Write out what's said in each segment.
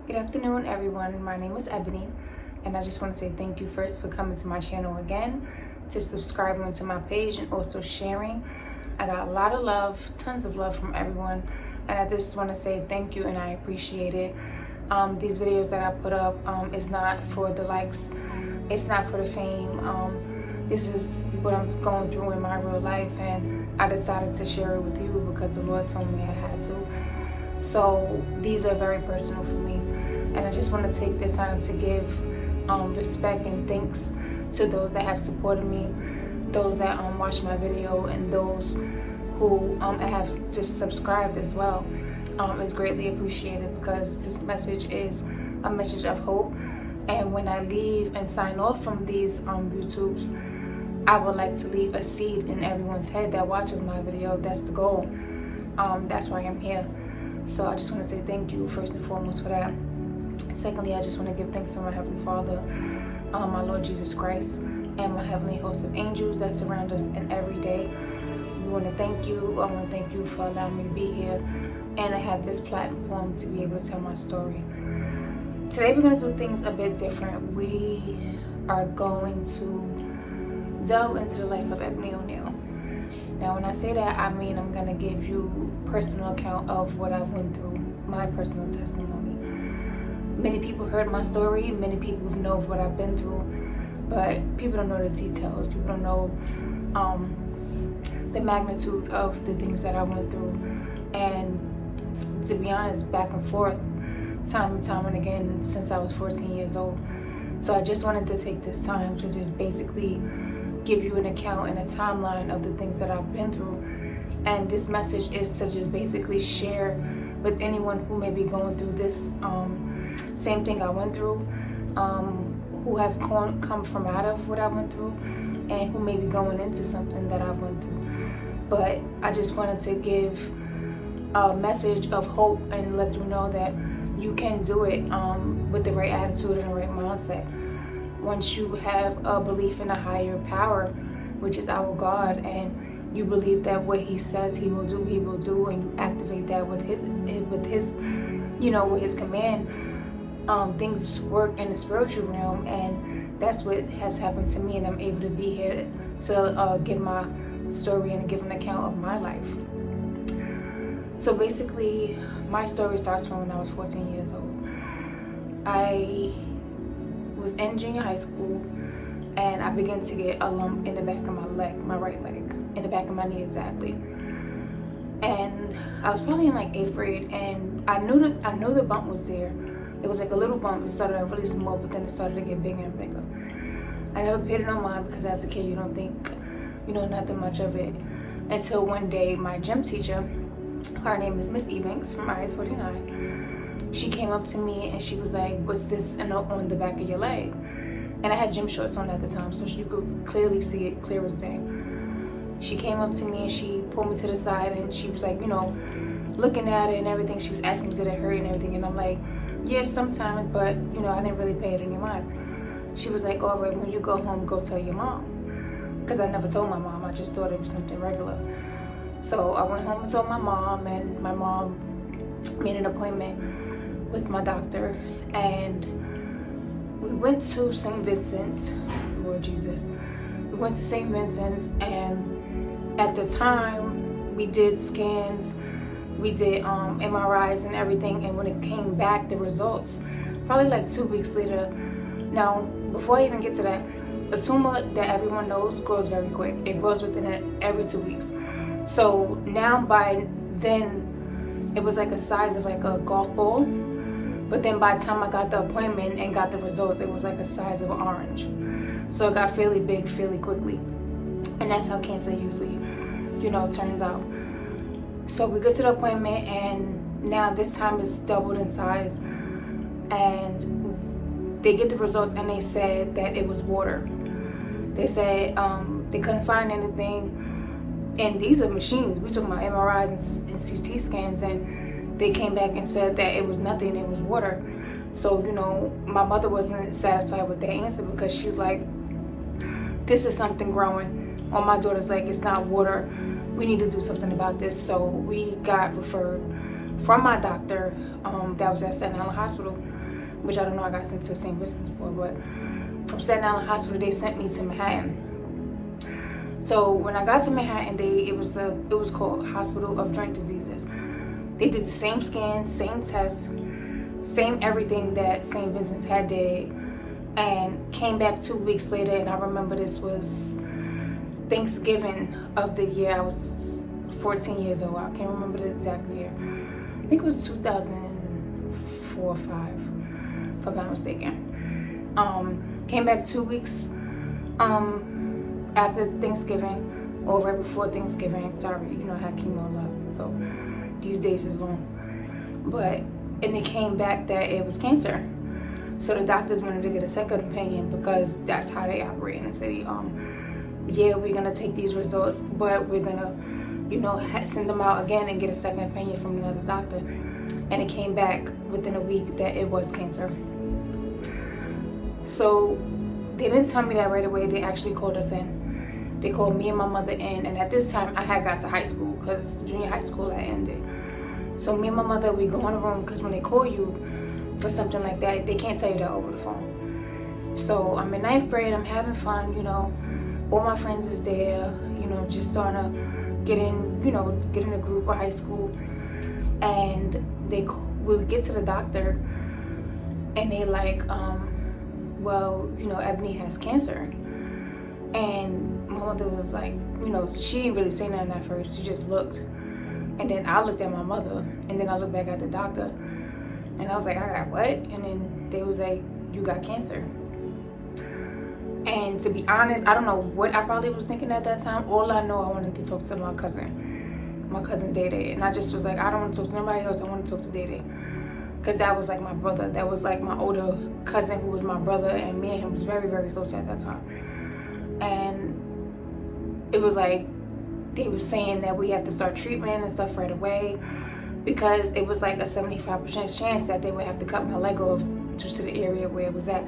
Good afternoon, everyone. My name is Ebony, and I just want to say thank you first for coming to my channel again, to subscribing to my page, and also sharing. I got a lot of love, tons of love from everyone, and I just want to say thank you and I appreciate it. These videos that I put up is not for the likes, it's not for the fame. This is what I'm going through in my real life, and I decided to share it with you because the Lord told me I had to. So these are very personal for me, and I just want to take this time to give respect and thanks to those that have supported me, those that watch my video, and those who have just subscribed as well. It's greatly appreciated because this message is a message of hope. And when I leave and sign off from these YouTubes, I would like to leave a seed in everyone's head that watches my video. That's the goal. That's why I'm here. So I just want to say thank you first and foremost for that. Secondly, I just want to give thanks to my Heavenly Father, my Lord Jesus Christ, and my heavenly host of angels that surround us in every day. We want to thank you. I want to thank you for allowing me to be here and I have this platform to be able to tell my story. Today we're going to do things a bit different. We are going to delve into the life of Ebony O'Neal. Now, when I say that, I mean I'm going to give you personal account of what I went through, my personal testimony. Many people heard my story, many people know what I've been through, but people don't know the details. People don't know the magnitude of the things that I went through. And to be honest, back and forth, time and time and again, since I was 14 years old. So I just wanted to take this time to just basically give you an account and a timeline of the things that I've been through. And this message is to just basically share with anyone who may be going through this same thing I went through, who have come from out of what I went through, and who may be going into something that I went through. But I just wanted to give a message of hope and let you know that you can do it with the right attitude and the right mindset. Once you have a belief in a higher power, which is our God, and you believe that what He says He will do, and you activate that with His command, things work in the spiritual realm, and that's what has happened to me. And I'm able to be here to give my story and give an account of my life. So basically, my story starts from when I was 14 years old. I was in junior high school, and I began to get a lump in the back of my leg, my right leg, in the back of my knee exactly. And I was probably in like 8th grade, and I knew the bump was there. It was like a little bump. It started out really small, but then it started to get bigger and bigger. I never paid it no mind because as a kid, you don't think, nothing much of it. Until one day, my gym teacher, her name is Miss Ebanks from IS 49. She came up to me and she was like, "What's this on the back of your leg?" And I had gym shorts on at the time, so you could clearly see it, clear as day. She came up to me and she pulled me to the side and she was like, looking at it and everything. She was asking me, did it hurt and everything? And I'm like, yes, sometimes, but I didn't really pay it any mind. She was like, all right, when you go home, go tell your mom. Because I never told my mom, I just thought it was something regular. So I went home and told my mom, and my mom made an appointment with my doctor, and we went to St. Vincent's, Lord Jesus. We went to St. Vincent's, and at the time, we did scans, we did MRIs and everything, and when it came back, the results, probably like 2 weeks later. Now, before I even get to that, a tumor that everyone knows grows very quick. It grows within every 2 weeks. So now by then, it was like a size of like a golf ball. But then by the time I got the appointment and got the results, it was like a size of an orange. So it got fairly big fairly quickly. And that's how cancer usually, turns out. So we go to the appointment, and now this time it's doubled in size. And they get the results, and they said that it was water. They said they couldn't find anything. And these are machines. We talking about MRIs and CT scans, and they came back and said that it was nothing, it was water. So, my mother wasn't satisfied with that answer because she's like, this is something growing. Or my daughter's like, it's not water. We need to do something about this. So we got referred from my doctor that was at Staten Island Hospital, which I don't know, I got sent to St. Vincent's for, but from Staten Island Hospital, they sent me to Manhattan. So when I got to Manhattan, it was called Hospital of Joint Diseases. They did the same scans, same tests, same everything that St. Vincent's had did, and came back 2 weeks later. And I remember this was Thanksgiving of the year I was 14 years old. I can't remember the exact year. I think it was 2004 or 5, if I'm not mistaken. Came back 2 weeks after Thanksgiving, or right before Thanksgiving. Sorry, I had chemo a lot, so these days is long. And it came back that it was cancer. So the doctors wanted to get a second opinion because that's how they operate in the city. Yeah, we're gonna take these results, but we're gonna, send them out again and get a second opinion from another doctor. And it came back within a week that it was cancer. So they didn't tell me that right away. They actually called us in. They called me and my mother in, and at this time I had got to high school because junior high school had ended. So me and my mother, we go in the room because when they call you for something like that, they can't tell you that over the phone. So I'm in 9th grade, I'm having fun, all my friends is there, just starting to get in a group of high school. And we would get to the doctor and they like, well, Ebony has cancer. And my mother was like, she didn't really say nothing at first. She just looked. And then I looked at my mother, and then I looked back at the doctor. And I was like, I got what? And then they was like, you got cancer. And to be honest, I don't know what I probably was thinking at that time. All I know, I wanted to talk to my cousin Day. And I just was like, I don't want to talk to nobody else. I want to talk to Day. Because that was like my brother. That was like my older cousin who was my brother. And me and him was very, very close at that time. And it was like, they were saying that we have to start treatment and stuff right away. Because it was like a 75% chance that they would have to cut my leg off due to the area where it was at.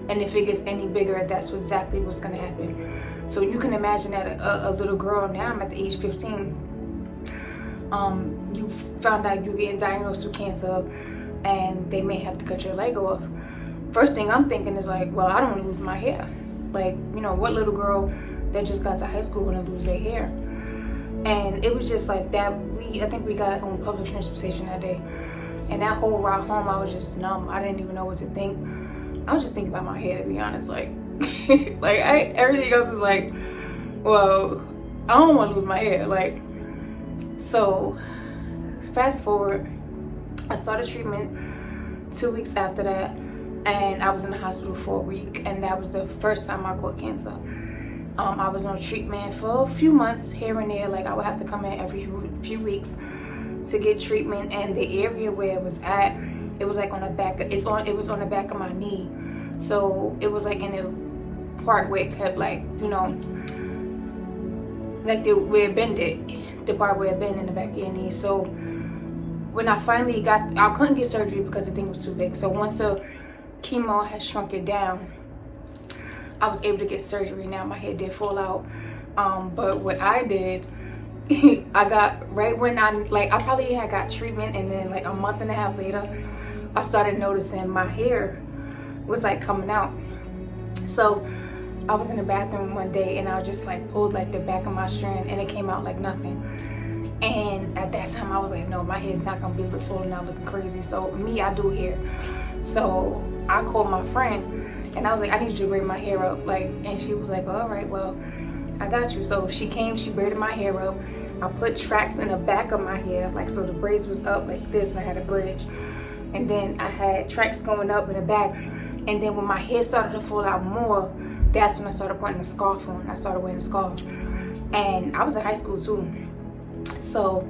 And if it gets any bigger, that's exactly what's going to happen. So you can imagine that a little girl, now I'm at the age 15, you found out you're getting diagnosed with cancer and they may have to cut your leg off. First thing I'm thinking is like, well, I don't want to lose my hair. Like, what little girl that just got to high school want to lose their hair? And it was just like that. I think we got on public transportation that day. And that whole ride home, I was just numb. I didn't even know what to think. I was just thinking about my hair, to be honest. Like, everything else was like, well, I don't want to lose my hair. Like, so fast forward, I started treatment 2 weeks after that. And I was in the hospital for a week. And that was the first time I caught cancer. I was on treatment for a few months here and there. Like, I would have to come in every few weeks to get treatment. And the area where it was at, it was like on the back. It was on the back of my knee. So it was like in the part where it kept like, like where it bended, the part where it bent in the back of your knee. So when I finally I couldn't get surgery because the thing was too big. So once the chemo had shrunk it down, I was able to get surgery. Now my hair did fall out, but what I did, I got right when I probably had got treatment, and then like a month and a half later, I started noticing my hair was like coming out. So I was in the bathroom one day and I just like pulled like the back of my strand and it came out like nothing. And at that time I was like, no, my hair's not gonna be falling out looking crazy. So I do hair. So I called my friend and I was like, I need you to braid my hair up. And she was like, all right, well, I got you. So she came, she braided my hair up. I put tracks in the back of my hair, so the braids was up like this and I had a bridge. And then I had tracks going up in the back. And then when my hair started to fall out more, that's when I started putting a scarf on. I started wearing a scarf. And I was in high school too. So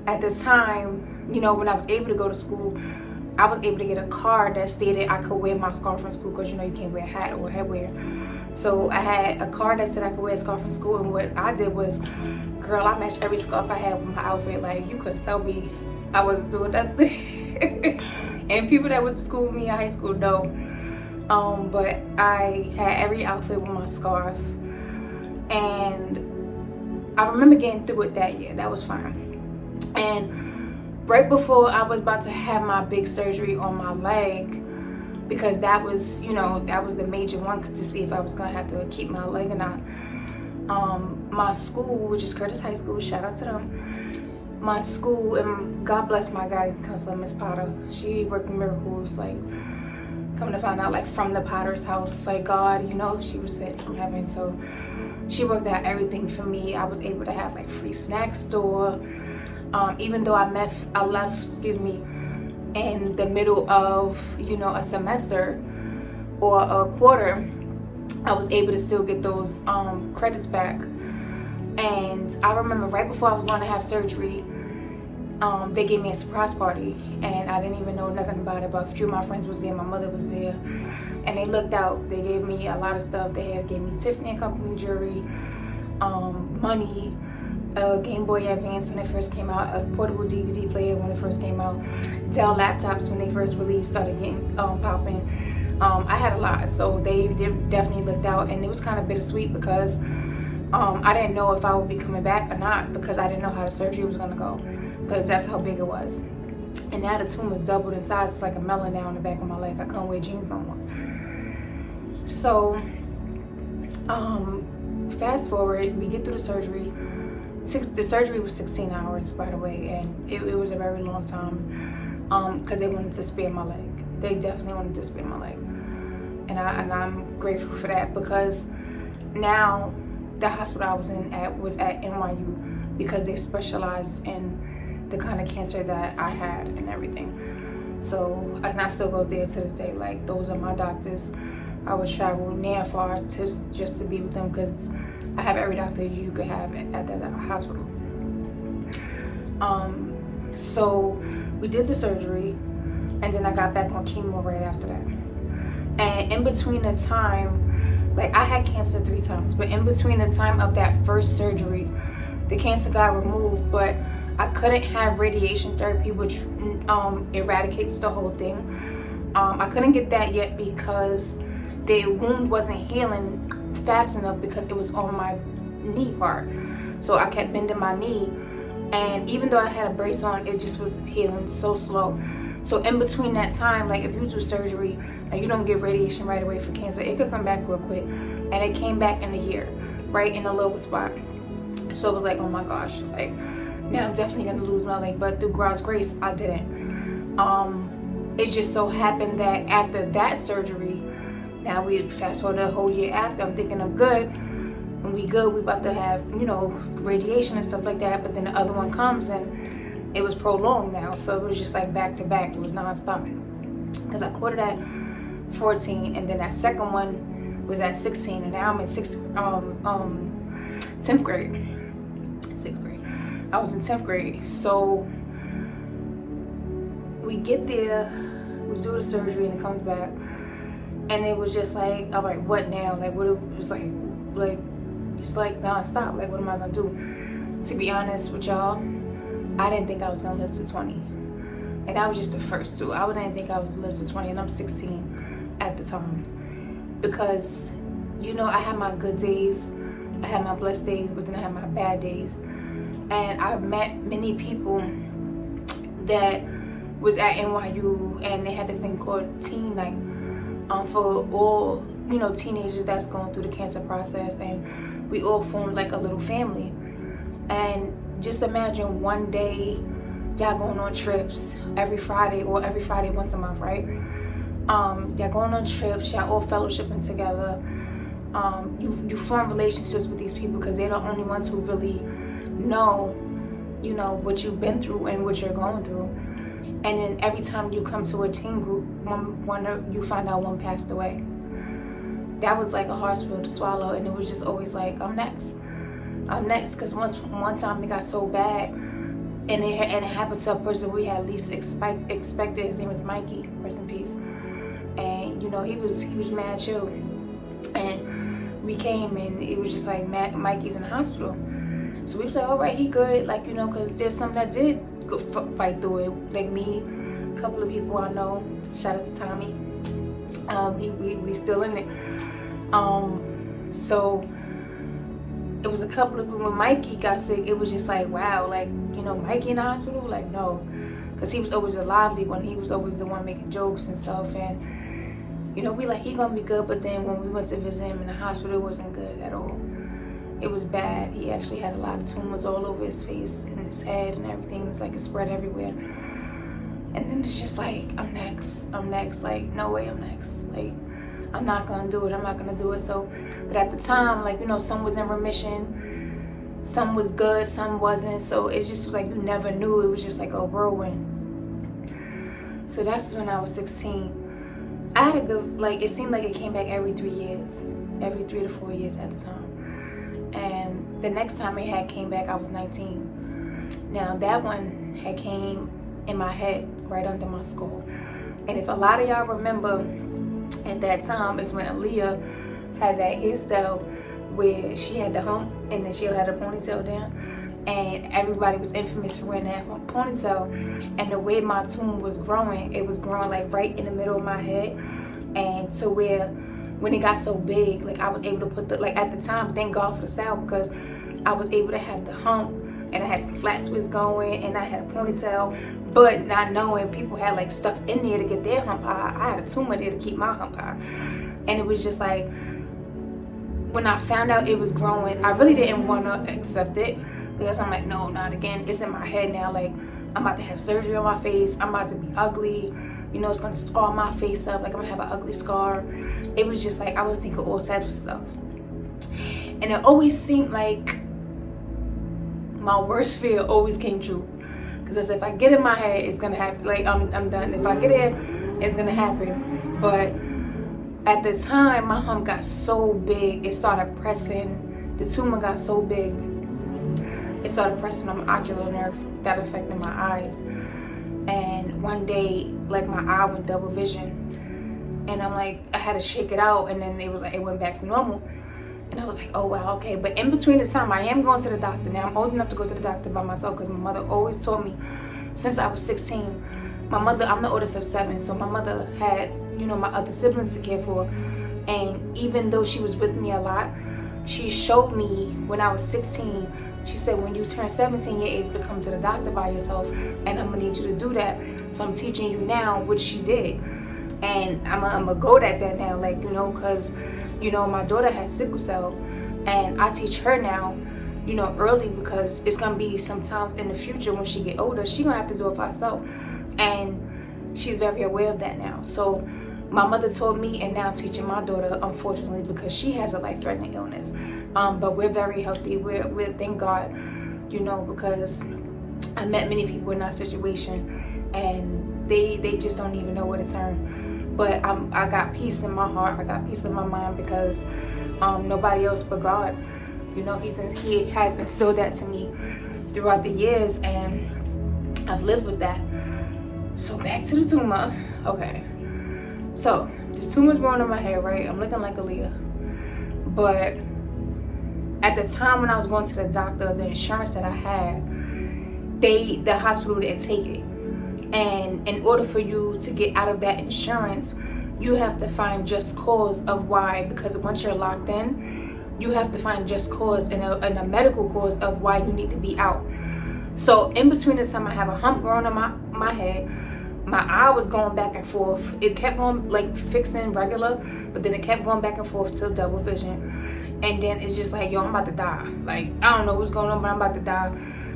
at the time, when I was able to go to school, I was able to get a card that stated I could wear my scarf in school because you can't wear a hat or headwear. So I had a card that said I could wear a scarf in school, and what I did was, girl, I matched every scarf I had with my outfit. Like, you couldn't tell me I wasn't doing nothing. And people that went to school with me in high school know. But I had every outfit with my scarf, and I remember getting through it that year. That was fine. And right before I was about to have my big surgery on my leg, because that was, that was the major one to see if I was gonna have to keep my leg or not. My school, which is Curtis High School, shout out to them. My school, and God bless my guidance counselor, Miss Potter. She worked miracles, like, come to find out, like, from the Potter's house, like, God, she was sent from heaven. So she worked out everything for me. I was able to have, like, free snack store. Even though I left, in the middle of, a semester or a quarter, I was able to still get those credits back. And I remember right before I was going to have surgery, they gave me a surprise party, and I didn't even know nothing about it, but a few of my friends was there, my mother was there, and they looked out. They gave me a lot of stuff. They gave me Tiffany & Company jewelry, money, a Game Boy Advance when it first came out, a portable DVD player when it first came out, Dell laptops when they first released, started getting popping. I had a lot, so they definitely looked out, and it was kind of bittersweet because I didn't know if I would be coming back or not, because I didn't know how the surgery was gonna go, because that's how big it was. And now the tumor doubled in size. It's like a melon now on the back of my leg. I couldn't wear jeans on one. So fast forward, we get through the surgery. The surgery was 16 hours, by the way, and it was a very long time, because they wanted to spare my leg. They definitely wanted to spare my leg, and I'm grateful for that, because now the hospital I was was at NYU, because they specialized in the kind of cancer that I had and everything. So, and I still go there to this day. Like, those are my doctors. I would travel near and far just to be with them, because I have every doctor you could have at that hospital. So we did the surgery, and then I got back on chemo right after that. And in between the time, like, I had cancer 3 times, but in between the time of that first surgery, the cancer got removed, but I couldn't have radiation therapy, which eradicates the whole thing. I couldn't get that yet because the wound wasn't healing fast enough, because it was on my knee part. So I kept bending my knee, and even though I had a brace on, it just was healing so slow. So in between that time, like, if you do surgery and you don't get radiation right away for cancer, it could come back real quick. And it came back in a year, right in the lower spot. So it was like, oh my gosh, like, now I'm definitely gonna lose my leg. But through God's grace, I didn't. It just so happened that after that surgery, now we fast forward a whole year after, I'm thinking I'm good. When we good, we about to have, radiation and stuff like that. But then the other one comes, and it was prolonged now. So it was just like back to back. It was nonstop. Because I caught it at 14, and then that second one was at 16, and now I'm in 10th grade. 6th grade. I was in 10th grade. So we get there, we do the surgery, and it comes back. And it was just like, all right, what now? Like, what? It was like it's like nonstop. Like, what am I gonna do? To be honest with y'all, I didn't think I was gonna live to 20, and that was just the first 2. I didn't think I was gonna live to 20, and I'm 16 at the time, because I had my good days, I had my blessed days, but then I had my bad days, and I've met many people that was at NYU, and they had this thing called Teen Night. For all teenagers that's going through the cancer process, and we all formed like a little family. And just imagine one day y'all going on trips every Friday once a month, right? Y'all going on trips, y'all all fellowshipping together. You form relationships with these people, because they're the only ones who really know what you've been through and what you're going through. And then every time you come to a teen group, you find out one passed away. That was like a hard pill to swallow, and it was just always like, I'm next, because one time it got so bad, and it happened to a person we had least expected. His name was Mikey, rest in peace. And he was mad chill, and we came, and it was just like, Mikey's in the hospital. So we was like, all right, he good, like, because there's some that did fight through it, like me, a couple of people I know. Shout out to Tommy. We still in it. So it was a couple of, when Mikey got sick, it was just like, wow, like, you know, Mikey in the hospital? Like, no. Because he was always a lively one. He was always the one making jokes and stuff. And, you know, we like, he gonna be good. But then when we went to visit him in the hospital, it wasn't good at all. It was bad. He actually had a lot of tumors all over his face and his head and everything. It's like it spread everywhere. And then it's just like, I'm next. Like, no way I'm next. Like, I'm not gonna do it. So, but at the time, like, you know, some was in remission, some was good, some wasn't. So it just was like, you never knew. It was just like a whirlwind. So that's when I was 16. I had a good, like, it seemed like it came back every 3 years, every 3 to 4 years at the time. And the next time it had came back, I was 19. Now that one had came in my head, right under my skull. And if a lot of y'all remember, at that time is when Aaliyah had that hairstyle where she had the hump and then she had a ponytail down, and everybody was infamous for wearing that ponytail. And the way my tumor was growing, it was growing like right in the middle of my head, and to where when it got so big, like I was able to put the, like at the time, thank God for the style, because I was able to have the hump and I had some flat twists going and I had a ponytail, but not knowing people had like stuff in there to get their hump high. I had a tumor there to keep my hump high. And it was just like, when I found out it was growing, I really didn't want to accept it, because I'm like, no, not again. It's in my head now. Like, I'm about to have surgery on my face. I'm about to be ugly. You know, it's going to scar my face up. Like, I'm going to have an ugly scar. It was just like, I was thinking all types of stuff. And it always seemed like my worst fear always came true. Because I said, if I get in my head, it's going to happen. Like, I'm done. If I get it, it's going to happen. But at the time, my hump got so big, it started pressing. The tumor got so big, it started pressing on my ocular nerve. That affected my eyes. And one day, like, my eye went double vision. And I'm like, I had to shake it out. And then it was like, it went back to normal. And I was like, oh, wow, okay. But in between the time, I am going to the doctor. Now, I'm old enough to go to the doctor by myself, because my mother always told me since I was 16. My mother, I'm the oldest of 7. So my mother had, you know, my other siblings to care for. And even though she was with me a lot, she showed me when I was 16, she said, when you turn 17, you're able to come to the doctor by yourself. And I'm going to need you to do that. So I'm teaching you now, which she did. And I'm going to go at that now, like, you know, because, you know, my daughter has sickle cell, and I teach her now, you know, early, because it's going to be sometimes in the future when she get older, she going to have to do it for herself. And she's very aware of that now. So my mother told me, and now I'm teaching my daughter, unfortunately, because she has a life-threatening illness. But we're very healthy. We're thank God, you know, because I met many people in that situation, and they just don't even know where to turn. But I got peace in my heart. I got peace in my mind, because nobody else but God, you know, He has instilled that to me throughout the years, and I've lived with that. So back to the tumor. Okay. So this tumor's growing in my head, right? I'm looking like Aaliyah. But at the time when I was going to the doctor, the insurance that I had, the hospital didn't take it. And in order for you to get out of that insurance, you have to find just cause of why, because once you're locked in, you have to find just cause and a medical cause of why you need to be out. So in between the time I have a hump growing on my head, my eye was going back and forth. It kept going, like, fixing regular, but then it kept going back and forth till double vision. And then it's just like, yo, I'm about to die. Like, I don't know what's going on, but I'm about to die,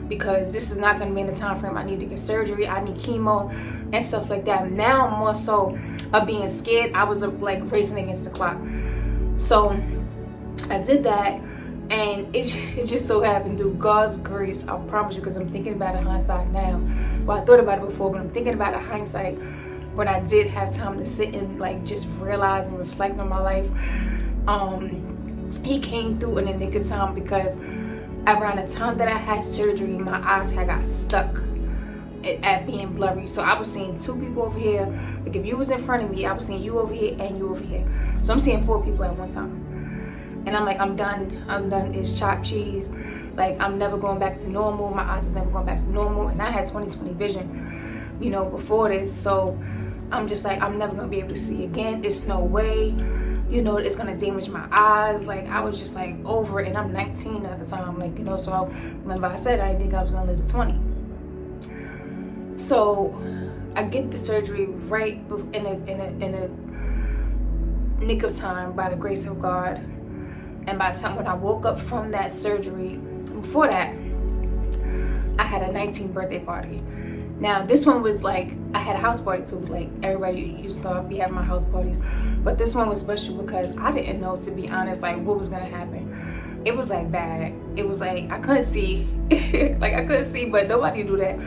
because this is not going to be in the time frame I need to get surgery. I need chemo and stuff like that. Now, more so of being scared, I was like racing against the clock. So I did that, and it just so happened, through God's grace, I promise you, because I'm thinking about it in hindsight now. Well, I thought about it before, but I'm thinking about it in hindsight, when I did have time to sit and like just realize and reflect on my life. He came through in the nick of time, because around the time that I had surgery, my eyes had got stuck at being blurry. So I was seeing 2 people over here. Like, if you was in front of me, I was seeing you over here and you over here. So I'm seeing 4 people at one time. And I'm like, I'm done. It's chopped cheese. Like, I'm never going back to normal. My eyes is never going back to normal. And I had 20/20 vision, you know, before this. So I'm just like, I'm never going to be able to see again. It's no way. you know, it's gonna damage my eyes. Like, I was just like over it, and I'm 19 at the time, like, you know. So remember I said I didn't think I was gonna live to 20. So I get the surgery right in a nick of time, by the grace of God. And by the time when I woke up from that surgery, before that, I had a 19th birthday party. Now this one was like, I had a house party too. Like, everybody used to be having my house parties, but this one was special because I didn't know, to be honest, like what was gonna happen. It was like bad. It was like I couldn't see, like I couldn't see, but nobody knew that.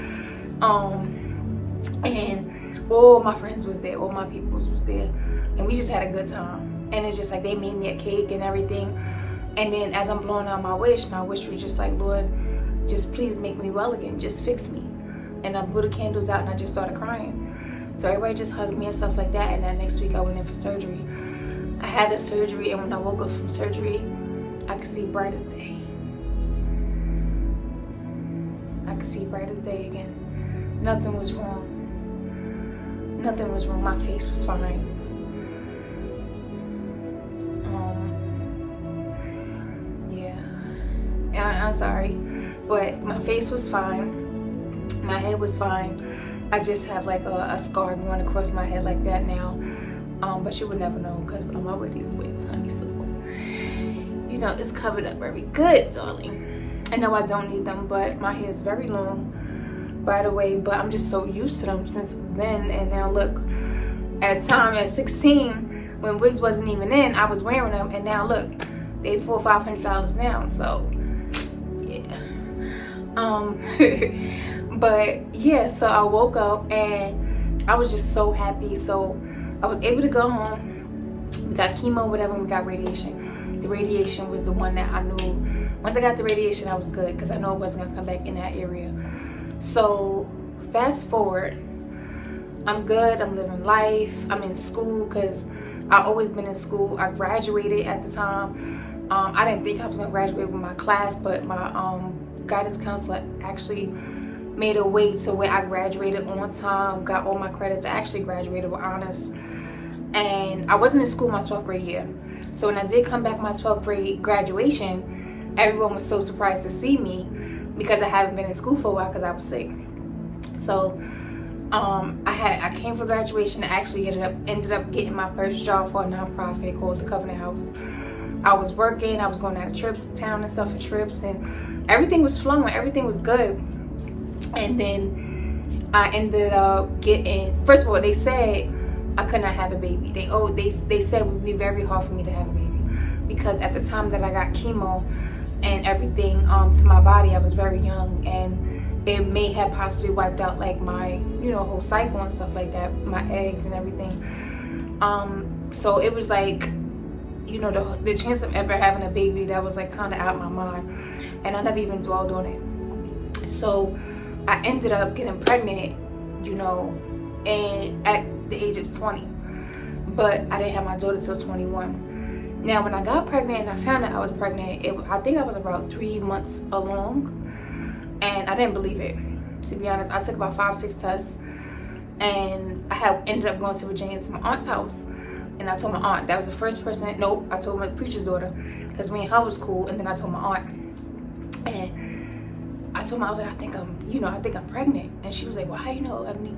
And all my friends was there, all my peoples was there, and we just had a good time. And it's just like they made me a cake and everything. And then as I'm blowing out my wish was just like, Lord, just please make me well again, just fix me. And I blew the candles out and I just started crying. So everybody just hugged me and stuff like that. And then next week I went in for surgery. I had the surgery, and when I woke up from surgery, I could see bright as day. I could see bright as day again. Nothing was wrong. Nothing was wrong. My face was fine. Yeah. I'm sorry, but my face was fine. My head was fine. I just have like a scar going across my head like that now. But you would never know because I'm wear these wigs, honey. So, you know, it's covered up very good, darling. I know I don't need them, but my hair is very long, by the way. But I'm just so used to them since then. And now look, at 16, when wigs wasn't even in, I was wearing them. And now look, they $400 or $500 now. So, yeah. But yeah, so I woke up and I was just so happy. So I was able to go home. We got chemo, whatever, and we got radiation. The radiation was the one that I knew. Once I got the radiation, I was good because I know it wasn't gonna come back in that area. So fast forward, I'm good. I'm living life. I'm in school because I've always been in school. I graduated at the time. I didn't think I was gonna graduate with my class, but my guidance counselor actually made a way to where I graduated on time, got all my credits. I actually graduated with honors. And I wasn't in school my 12th grade year. So when I did come back my 12th grade graduation, everyone was so surprised to see me because I haven't been in school for a while because I was sick. So I came for graduation. I actually ended up getting my first job for a nonprofit called the Covenant House. I was working, I was going out of trips to town and stuff for trips, and everything was flowing, everything was good. And then I ended up getting, first of all, they said I could not have a baby. They said it would be very hard for me to have a baby because at the time that I got chemo and everything to my body, I was very young, and it may have possibly wiped out like my, you know, whole cycle and stuff like that, my eggs and everything. So it was like, you know, the chance of ever having a baby, that was like kind of out of my mind, and I never even dwelled on it. So I ended up getting pregnant, you know, and at the age of 20, but I didn't have my daughter till 21. Now, when I got pregnant and I found out I was pregnant, I think I was about 3 months along, and I didn't believe it. To be honest, I took about 5-6 tests, and I had ended up going to Virginia to my aunt's house. And I told my aunt, that was the first person. Nope, I told my preacher's daughter because me and her was cool. And then I told my aunt, and I told her, I was like, I think I'm pregnant. And she was like, well, how you know, Ebony?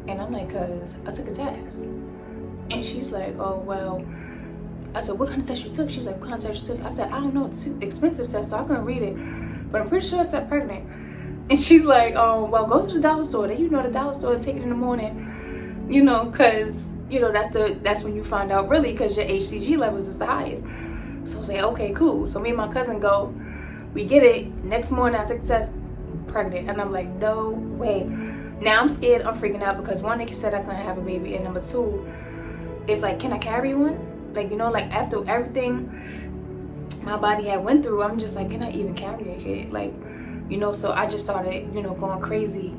And I'm like, cause I took a test. And she's like, oh, well, I said, what kind of test you took? She was like, what kind of test you took? I said, I don't know, it's an expensive test, so I couldn't read it, but I'm pretty sure I said pregnant. And she's like, oh, well, go to the dollar store. Then, you know, the dollar store, take it in the morning, you know, cause you know, that's when you find out really, because your HCG levels is the highest. So I was like, okay, cool. So me and my cousin go, we get it. Next morning I took the test, pregnant. And I'm like, no way. Now I'm scared, I'm freaking out because one, they said I couldn't have a baby, and number two, it's like, can I carry one? Like, you know, like after everything my body had went through, I'm just like, can I even carry a kid? Like, you know, so I just started, you know, going crazy.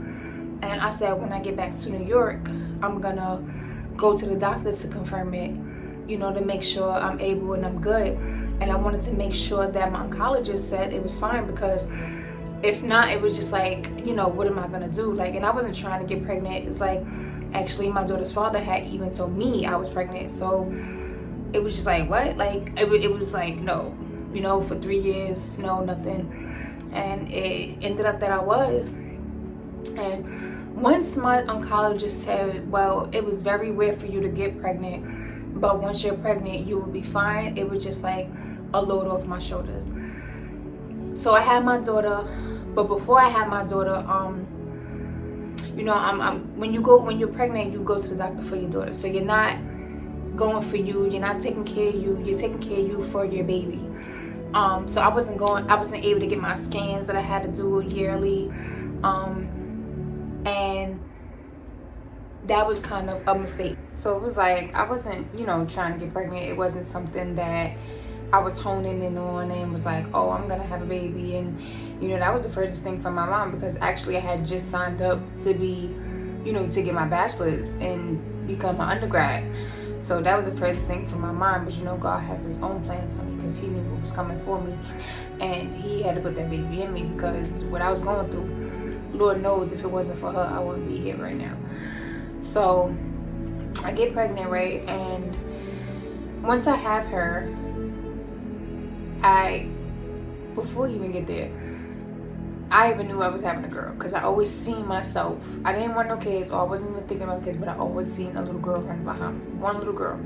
And I said, when I get back to New York, I'm gonna go to the doctor to confirm it, you know, to make sure I'm able and I'm good. And I wanted to make sure that my oncologist said it was fine, because if not, it was just like, you know, what am I gonna do? Like, and I wasn't trying to get pregnant. It's like, actually my daughter's father had even told me I was pregnant. So it was just like, what? Like, it was like, no, you know, for 3 years, no, nothing. And it ended up that I was. And once my oncologist said, well, it was very rare for you to get pregnant, but once you're pregnant, you will be fine. It was just like a load off my shoulders. So I had my daughter, but before I had my daughter, you know, when you're pregnant, you go to the doctor for your daughter. So you're not going for you, you're not taking care of you, you're taking care of you for your baby. So I wasn't able to get my scans that I had to do yearly. And that was kind of a mistake. So it was like, I wasn't, you know, trying to get pregnant. It wasn't something that I was honing in on and was like, oh, I'm gonna have a baby. And, you know, that was the furthest thing from my mom, because actually I had just signed up to be, you know, to get my bachelor's and become an undergrad. So that was the furthest thing from my mom. But, you know, God has his own plans for me, because he knew what was coming for me. And he had to put that baby in me, because what I was going through, Lord knows if it wasn't for her, I wouldn't be here right now. So I get pregnant, right? And once I have her, before you even get there, I even knew I was having a girl, because I always seen myself. I didn't want no kids, or I wasn't even thinking about kids, but I always seen a little girl running behind me, one little girl.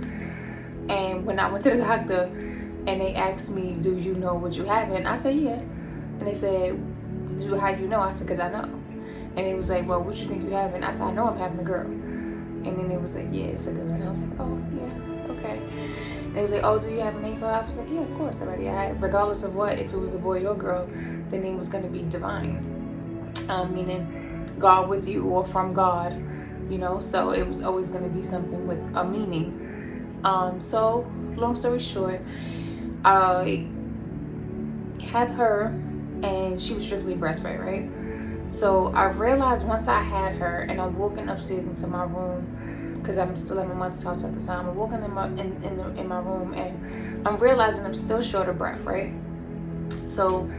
And when I went to the doctor and they asked me, do you know what you having? I said, yeah. And they said, how you know? I said, because I know. And it was like, well, what you think you having? I said, I know I'm having a girl. And then it was like, yeah, it's a girl. And I was like, oh, yeah, okay. And they was like, oh, do you have a name for her? I was like, yeah, of course, already. Regardless of what, if it was a boy or girl, the name was going to be divine. Meaning God with you, or from God, you know. So it was always going to be something with a meaning. So long story short, I had her, and she was strictly breastfed, right? So I realized once I had her, and I'm walking upstairs into my room, because I'm still at my mother's house at the time. I'm walking in my room, and I'm realizing I'm still short of breath, right? So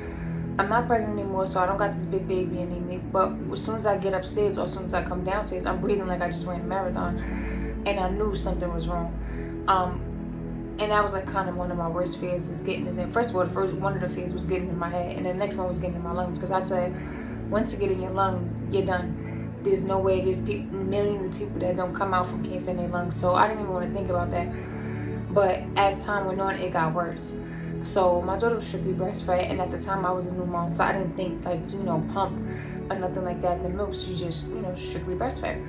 I'm not pregnant anymore, so I don't got this big baby in me. But as soon as I get upstairs, or as soon as I come downstairs, I'm breathing like I just ran a marathon, and I knew something was wrong. And that was like kind of one of my worst fears, is getting in there. First of all, one of the fears was getting in my head, and the next one was getting in my lungs, because I said, once you get in your lung, you're done. There's no way. There's millions of people that don't come out from cancer in their lungs. So I didn't even want to think about that. But as time went on, it got worse. So my daughter was strictly breastfed, and at the time I was a new mom, so I didn't think like to, you know, pump or nothing like that. The milk, she just, you know, strictly breastfed.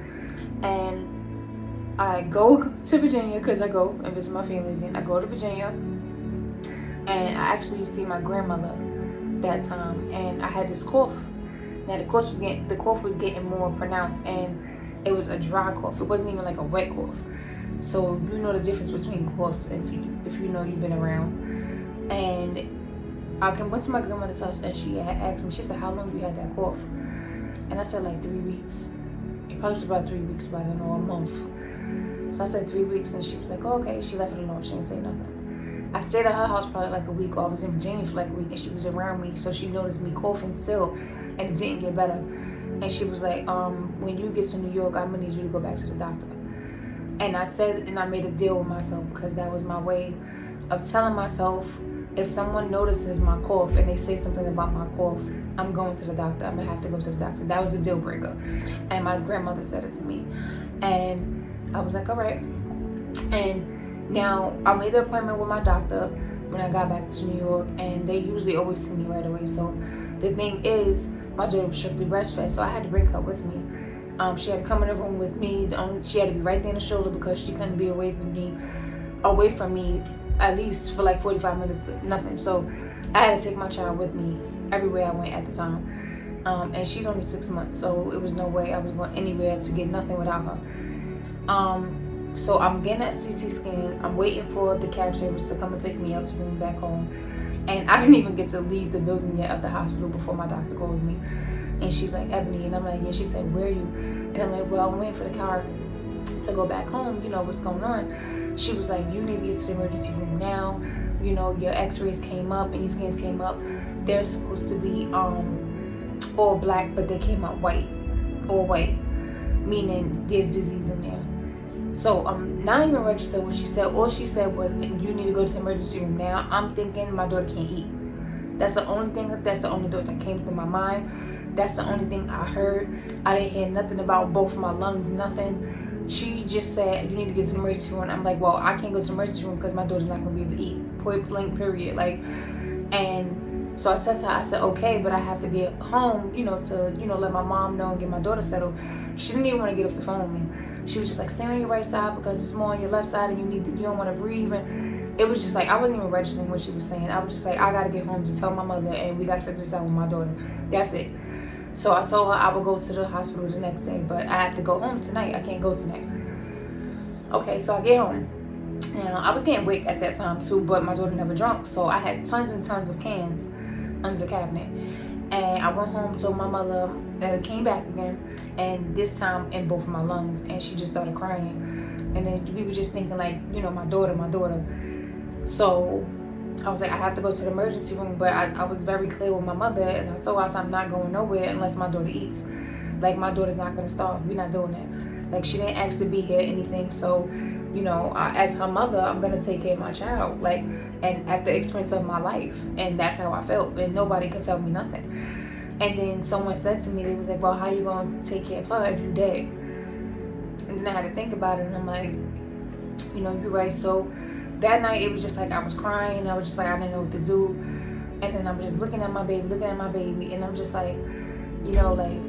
And I go to Virginia, because I go and visit my family again. I go to Virginia, and I actually see my grandmother that time, and I had this cough. Now the cough was getting more pronounced, and it was a dry cough. It wasn't even like a wet cough. So you know the difference between coughs, if you know you've been around. And I went to my grandmother's house, and she had asked me, she said, how long you had that cough? And I said, like 3 weeks. It probably was about 3 weeks by then, or a month. So I said 3 weeks, and she was like, oh, okay. She left it alone. She didn't say nothing. I stayed at her house probably like a week, or I was in Virginia for like a week, and she was around me, so she noticed me coughing still, and it didn't get better. And she was like, when you get to New York, I'm gonna need you to go back to the doctor. And I said, and I made a deal with myself, because that was my way of telling myself, if someone notices my cough and they say something about my cough, I'm going to the doctor. I'm gonna have to go to the doctor. That was the deal breaker. And my grandmother said it to me, and I was like, all right. And now I made an appointment with my doctor when I got back to New York, and they usually always see me right away. So the thing is, my daughter was strictly breastfed, so I had to bring her with me. She had to come in the room with me. She had to be right there in the shoulder, because she couldn't be away from me at least for like 45 minutes, nothing. So I had to take my child with me everywhere I went at the time. And she's only 6 months, so it was no way I was going anywhere to get nothing without her. So I'm getting that CT scan. I'm waiting for the cab service to come and pick me up to bring me back home. And I didn't even get to leave the building yet of the hospital before my doctor calls me. And she's like, Ebony, and I'm like, yeah. She said, where are you? And I'm like, well, I'm waiting for the car to go back home. You know, what's going on? She was like, you need to get to the emergency room now. You know, your x-rays came up and your scans came up. They're supposed to be all black, but they came out white, all white, meaning there's disease in there. So I'm not even registered what she said. All she said was, you need to go to the emergency room now. I'm thinking my daughter can't eat. That's the only thought that came through my mind. That's the only thing I heard. I didn't hear nothing about both of my lungs, nothing. She just said, you need to get to the emergency room. I'm like, well, I can't go to the emergency room because my daughter's not going to be able to eat. Point blank, period. Like, and so I said to her, I said, okay, but I have to get home, to, let my mom know and get my daughter settled. She didn't even want to get off the phone with me. She was just like, stay on your right side because it's more on your left side and you don't want to breathe. And it was just like, I wasn't even registering what she was saying. I was just like, I got to get home to tell my mother and we got to figure this out with my daughter. That's it. So I told her I would go to the hospital the next day, but I have to go home tonight. I can't go tonight. Okay, so I get home. Now, I was getting weak at that time too, but my daughter never drunk. So I had tons and tons of cans under the cabinet. And I went home, told my mother that it came back again, and this time in both of my lungs, and she just started crying. And then we were just thinking like, my daughter. So I was like, I have to go to the emergency room, but I was very clear with my mother, and I told her, I said, I'm not going nowhere unless my daughter eats. Like, my daughter's not going to starve. We're not doing that. Like, she didn't ask to be here or anything, so, as her mother, I'm going to take care of my child, like, and at the expense of my life. And that's how I felt, and nobody could tell me nothing. And then someone said to me, they was like, well, how you going to take care of her if you dead? And then I had to think about it, and I'm like, you're right. So that night, it was just like I was crying. I was just like, I didn't know what to do. And then I'm just looking at my baby, and I'm just like, like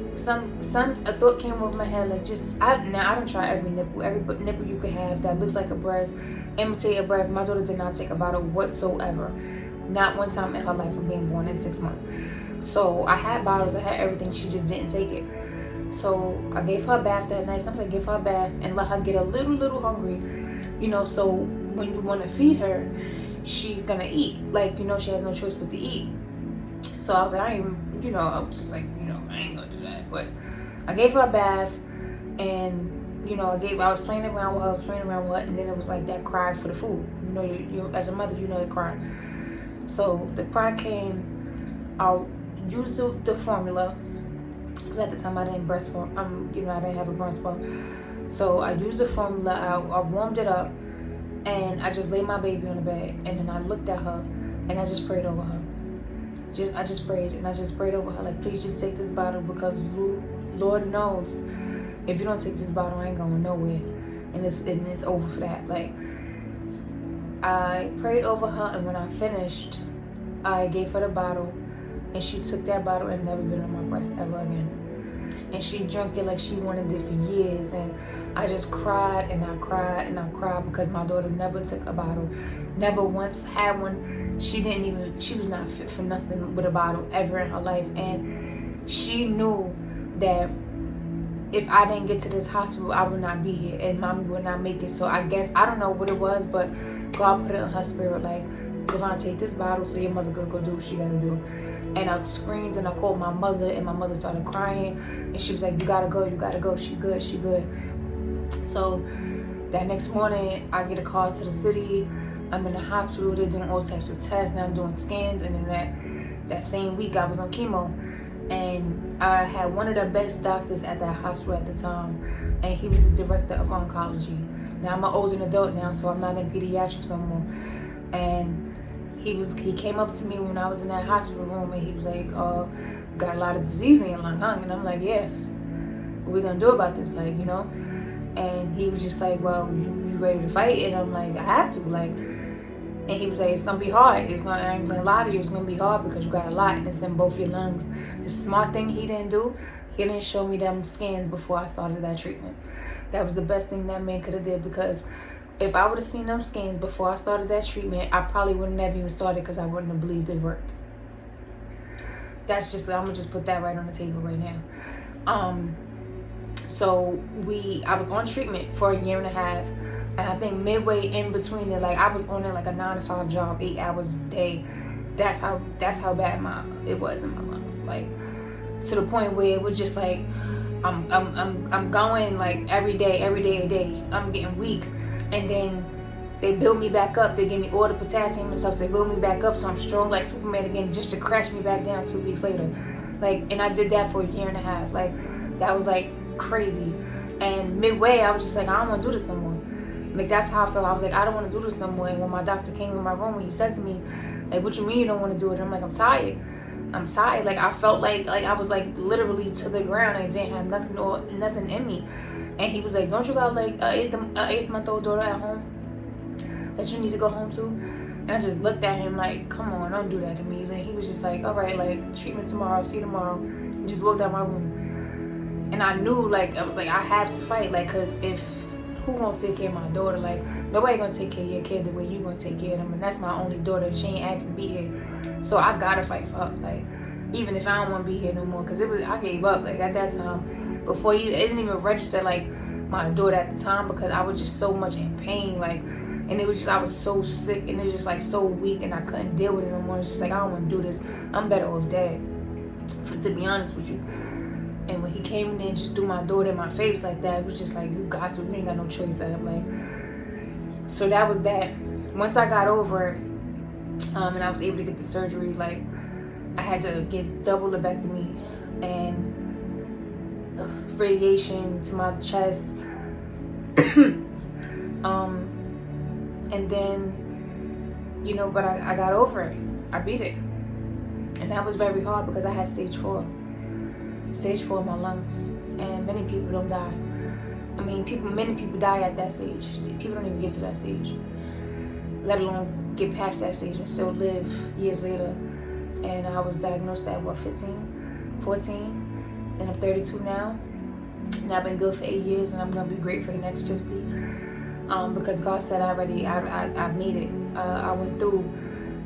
a thought came over my head, like I don't try every nipple you could have that looks like a breast, imitate a breast. My daughter did not take a bottle whatsoever, not one time in her life of being born in 6 months. So I had bottles, I had everything, she just didn't take it. So I gave her a bath that night. Sometimes I give her a bath and let her get a little hungry, so when you want to feed her, she's gonna eat. Like, she has no choice but to eat. So I was like, I was just like, I ain't gonna do that. But I gave her a bath, and I was playing around with her, and then it was like that cry for the food. You as a mother, they cry. So the cry came. I used the formula, because at the time I didn't breastfeed. I didn't have a breast pump. So I used the formula. I warmed it up, and I just laid my baby on the bed, and then I looked at her, and I just prayed over her. I just prayed over her, like, please just take this bottle, because Lord knows if you don't take this bottle, I ain't going nowhere, and it's over for that. Like, I prayed over her, and when I finished, I gave her the bottle, and she took that bottle and never been on my breast ever again. And she drank it like she wanted it for years, and I just cried and I cried and I cried, because my daughter never took a bottle, never once had one. She was not fit for nothing with a bottle ever in her life. And she knew that if I didn't get to this hospital, I would not be here, and mommy would not make it. So I guess, I don't know what it was, but God put it in her spirit, like, Devon, take this bottle so your mother could go do what she gotta do. And I screamed, and I called my mother, and my mother started crying, and she was like, you gotta go, she good. So that next morning, I get a call to the city. I'm in the hospital, they're doing all types of tests, now I'm doing scans. And then that same week, I was on chemo, and I had one of the best doctors at that hospital at the time, and he was the director of oncology. Now I'm an older adult now, so I'm not in pediatrics no more. And he came up to me when I was in that hospital room, and he was like, oh, got a lot of disease in your lung, huh? And I'm like, yeah, what we gonna do about this, like, And he was just like, well, you ready to fight? And I'm like, I have to, like. And he was like, it's gonna be hard. I ain't gonna lie to you, it's gonna be hard because you got a lot, and it's in both your lungs. The smart thing he didn't do, he didn't show me them scans before I started that treatment. That was the best thing that man could have did, because if I would have seen them scans before I started that treatment, I probably would have never even started, because I wouldn't have believed it worked. I'm gonna just put that right on the table right now. So I was on treatment for 1.5 years, and I think midway in between it, like, I was on it like a 9-to-5 job, 8 hours a day. That's how bad it was in my lungs, like, to the point where it was just like I'm going like every day a day. I'm getting weak. And then they build me back up. They give me all the potassium and stuff to build me back up, so I'm strong like Superman again, just to crash me back down 2 weeks later. Like, and I did that for 1.5 years. Like, that was like crazy. And midway, I was just like, I don't want to do this no more. Like, that's how I felt. I was like, I don't want to do this no more. And when my doctor came in my room, he said to me, like, what you mean you don't want to do it? And I'm like, I'm tired. Like, I felt like I was like literally to the ground. I didn't have nothing in me. And he was like, don't you got like a 8-month-old daughter at home that you need to go home to? And I just looked at him like, come on, don't do that to me. Then he was just like, all right, like, treatment tomorrow, see you tomorrow. And just walked out my room. And I knew, like, I was like, I have to fight, like, because who gonna take care of my daughter? Like, nobody gonna take care of your kid the way you gonna take care of them. And that's my only daughter. She ain't asked to be here. So I gotta fight for her. Like, even if I don't want to be here no more. Because I gave up, like, at that time. It didn't even register, like, my daughter at the time, because I was just so much in pain. Like, and it was just, I was so sick, and it was just like so weak, and I couldn't deal with it no more. It's just like, I don't want to do this. I'm better off dead, to be honest with you. And when he came in there and just threw my daughter in my face like that, it was just like, you got to, you ain't got no choice. I'm like, so that was that. Once I got over it, and I was able to get the surgery, like, I had to get double lobectomy and radiation to my chest. And then, you know, but I got over it. I beat it. And that was very hard because I had stage 4. Stage 4 in my lungs. And many people don't die. I mean, many people die at that stage. People don't even get to that stage, let alone get past that stage and still live years later. And I was diagnosed at, 14? And I'm 32 now. And I've been good for 8 years, and I'm going to be great for the next 50. Because God said I made it. I went through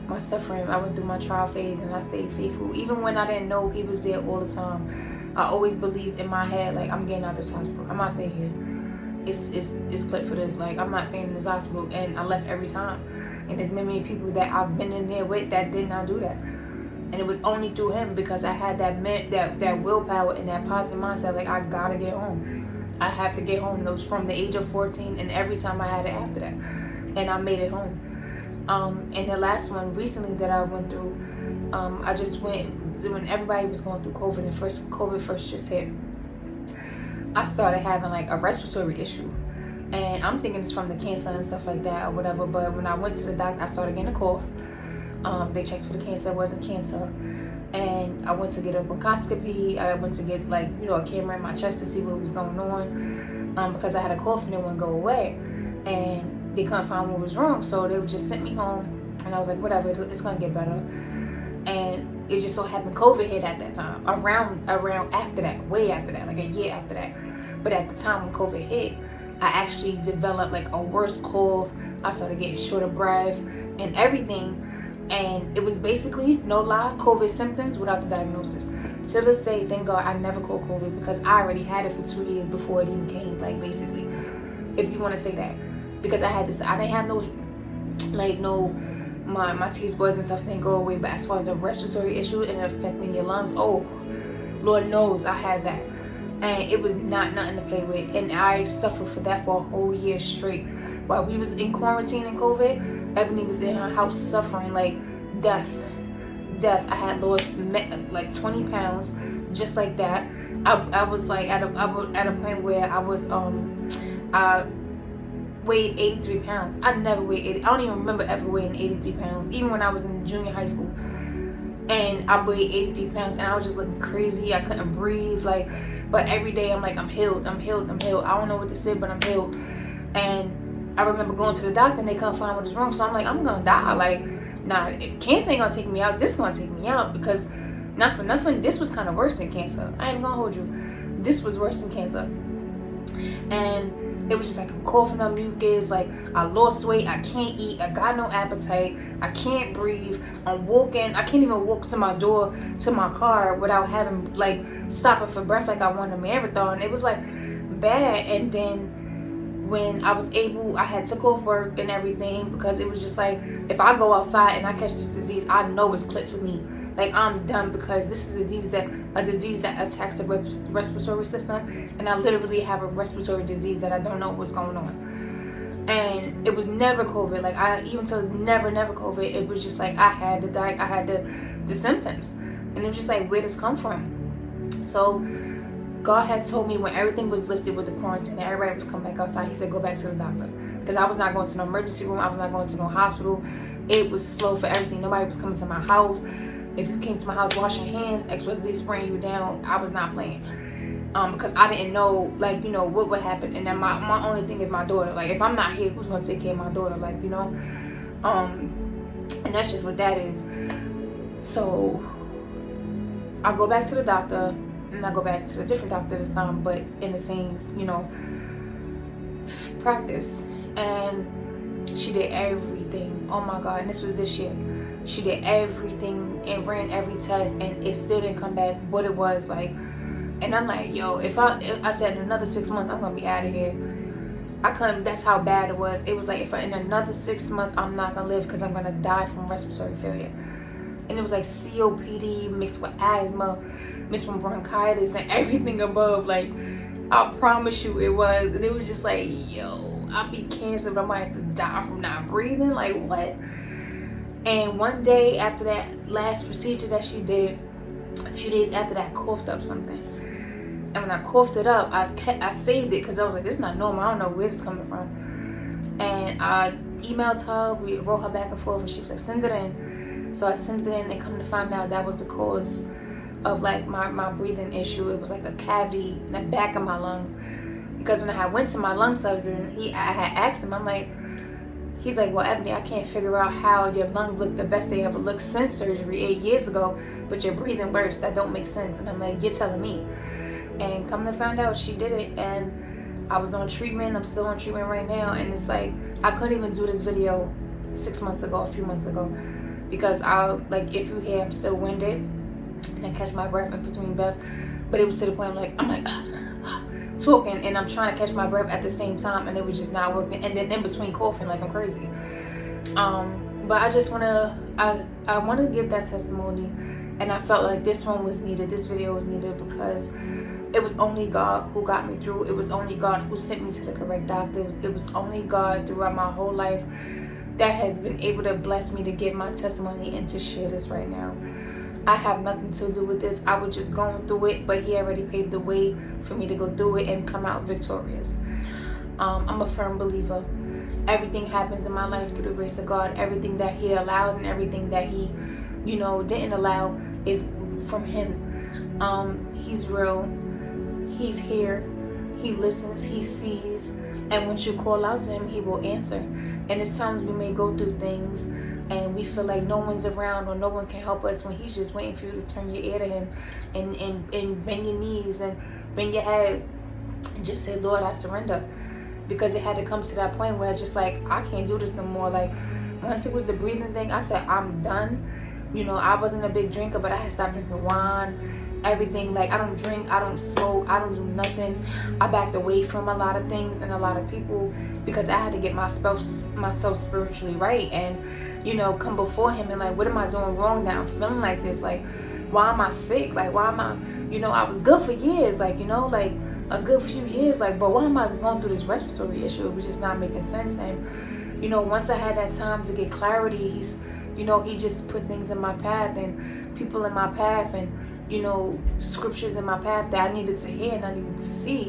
my suffering. I went through my trial phase, and I stayed faithful. Even when I didn't know he was there all the time, I always believed in my head, like, I'm getting out of this hospital. I'm not staying here. It's clipped for this. Like, I'm not staying in this hospital. And I left every time. And there's many people that I've been in there with that did not do that. And it was only through him, because I had that willpower and that positive mindset. Like, I gotta get home. I have to get home. Those from the age of 14, and every time I had it after that, and I made it home. And the last one recently that I went through, I just went when everybody was going through COVID, and COVID first just hit. I started having like a respiratory issue, and I'm thinking it's from the cancer and stuff like that or whatever. But when I went to the doctor, I started getting a cough. They checked for the cancer. It wasn't cancer. And I went to get a bronchoscopy. I went to get, like, you know, a camera in my chest to see what was going on, because I had a cough and it wouldn't go away. And they couldn't find what was wrong, so they would just sent me home. And I was like, whatever, it's gonna get better. And it just so happened COVID hit at that time, around after that, way after that, like a year after that. But at the time when COVID hit, I actually developed like a worse cough. I started getting short of breath and everything. And it was basically, no lie, COVID symptoms without the diagnosis. To this day, thank God I never caught COVID, because I already had it for 2 years before it even came, like, basically, if you want to say that. Because I didn't have no, like, my taste buds and stuff didn't go away. But as far as the respiratory issue and affecting your lungs, oh, Lord knows I had that. And it was not nothing to play with. And I suffered for that for a whole year straight. While we was in quarantine and COVID, Ebony was in her house suffering like death. I had lost like 20 pounds, just like that. I was like at a point where I weighed 83 pounds. I never weighed 80. I don't even remember ever weighing 83 pounds, even when I was in junior high school. And I weighed 83 pounds, and I was just looking crazy. I couldn't breathe, like. But every day I'm like, I'm healed. I don't know what to say, but I'm healed. And I remember going to the doctor, and they couldn't find what was wrong. So I'm like, I'm gonna die. Like, nah, cancer ain't gonna take me out. This gonna take me out, because not for nothing, this was kind of worse than cancer. I ain't gonna hold you. This was worse than cancer. And it was just like, I'm coughing up mucus. Like, I lost weight. I can't eat. I got no appetite. I can't breathe. I'm walking. I can't even walk to my door, to my car, without having, like, stopping for breath like I won a marathon. It was like bad. And then when I was able, I had took off work and everything, because it was just like, if I go outside and I catch this disease, I know it's clipped for me. Like, I'm done, because this is a disease that attacks the respiratory system, and I literally have a respiratory disease that I don't know what's going on. And it was never COVID. Like, even till never COVID, it was just like I had the symptoms, and it was just like, where does this come from? So God had told me when everything was lifted with the quarantine and everybody was coming back outside, he said, go back to the doctor. because I was not going to no emergency room. I was not going to no hospital. It was slow for everything. Nobody was coming to my house. If you came to my house washing hands, XYZ spraying you down, I was not playing. Because I didn't know, like, you know, what would happen. And then my only thing is my daughter. Like, if I'm not here, who's going to take care of my daughter? Like, you know? And that's just what that is. So I go back to the doctor, and I go back to a different doctor this time, but in the same, you know, practice. And she did everything. Oh my God. And this was this year. She did everything and ran every test, and it still didn't come back what it was like. And I'm like, yo, if I said in another 6 months, I'm gonna be out of here. I couldn't. That's how bad it was. It was like, if in another 6 months, I'm not gonna live because I'm gonna die from respiratory failure. And it was like COPD mixed with asthma, mixed with bronchitis, and everything above. Like, I promise you, it was. And it was just like, yo, I'll be cancer, but I might have to die from not breathing. Like, what? And one day after that last procedure that she did, a few days after that, I coughed up something. And when I coughed it up, I saved it because I was like, this is not normal. I don't know where this is coming from. And I emailed her. We wrote her back and forth, and she was like, send it in. So I sent it in, and come to find out that was the cause of like my breathing issue. It was like a cavity in the back of my lung. Because when I went to my lung surgeon, I had asked him, I'm like, he's like, well, Ebony, I can't figure out how your lungs look the best they ever looked since surgery 8 years ago, but you're breathing worse. That don't make sense. And I'm like, you're telling me. And come to find out, she did it. And I was on treatment. I'm still on treatment right now. And it's like, I couldn't even do this video 6 months ago, a few months ago, because like, if you hear, I'm still winded and I catch my breath in between breath. But it was to the point I'm like talking, and I'm trying to catch my breath at the same time, and it was just not working. And then in between coughing like I'm crazy. But I just I want to give that testimony, and I felt like this one was needed. This video was needed because it was only God who got me through. It was only God who sent me to the correct doctors. It was only God throughout my whole life that has been able to bless me to give my testimony and to share this right now. I have nothing to do with this. I was just going through it, but he already paved the way for me to go through it and come out victorious. I'm a firm believer. Everything happens in my life through the grace of God. Everything that he allowed and everything that he, you know, didn't allow is from him. He's real. He's here. He listens. He sees. And once you call out to him, he will answer. And it's times we may go through things and we feel like no one's around or no one can help us, when he's just waiting for you to turn your ear to him and bend your knees and bend your head and just say, Lord, I surrender. Because it had to come to that point where just like, I can't do this no more. Like, once it was the breathing thing, I said, I'm done. You know, I wasn't a big drinker, but I had stopped drinking wine, everything. Like, I don't drink, I don't smoke, I don't do nothing. I backed away from a lot of things and a lot of people because I had to get myself spiritually right and, you know, come before him and like, what am I doing wrong that I'm feeling like this? Like, why am I sick? Like, why am I, you know, I was good for years, like, you know, like a good few years, like, but why am I going through this respiratory issue? It was just not making sense. And, you know, once I had that time to get clarity, he's, you know, he just put things in my path and people in my path and, you know, scriptures in my path that I needed to hear and I needed to see,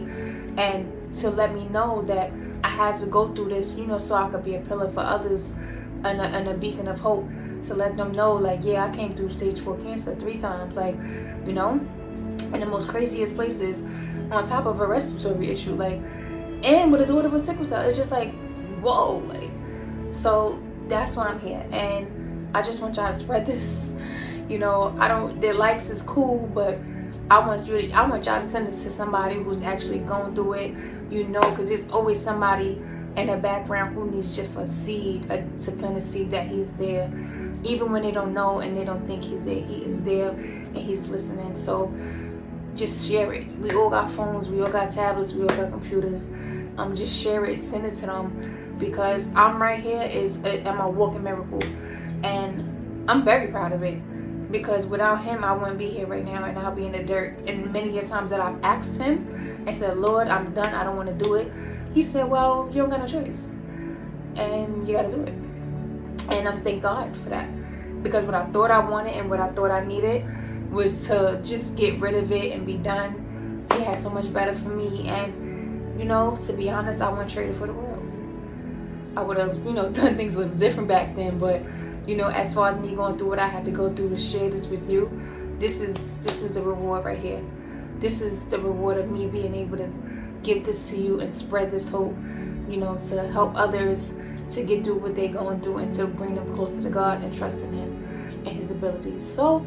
and to let me know that I had to go through this, you know, so I could be a pillar for others and a beacon of hope, to let them know, like, yeah, I came through stage 4 cancer 3 times, like, you know, in the most craziest places, on top of a respiratory issue, like, and with a daughter with sickle cell. It's just like, whoa, like, so that's why I'm here. And I just want y'all to spread this. You know, their likes is cool, but I want y'all to send this to somebody who's actually going through it, you know, because there's always somebody in the background who needs just a seed, to plant a seed that he's there. Even when they don't know and they don't think he's there, he is there and he's listening. So just share it. We all got phones, we all got tablets, we all got computers. Just share it, send it to them, because I'm right here I'm a walking miracle, and I'm very proud of it. Because without him, I wouldn't be here right now, and I'll be in the dirt. And many a times that I've asked him and said, Lord, I'm done, I don't want to do it, he said, well, you don't got no choice, and you got to do it. And I'm thank God for that, because what I thought I wanted and what I thought I needed was to just get rid of it and be done. He had so much better for me, and, you know, to be honest, I wouldn't trade it for the world. I would have, done things a little different back then. But, as far as me going through what I had to go through to share this with you, this is the reward right here. This is the reward of me being able to give this to you and spread this hope, to help others to get through what they're going through and to bring them closer to God and trust in Him and His abilities. So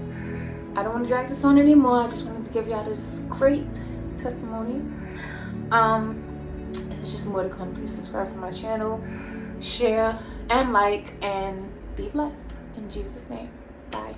I don't want to drag this on anymore. I just wanted to give y'all this great testimony. There's just more to come. Please subscribe to my channel, share and like, and be blessed. In Jesus' name. Bye.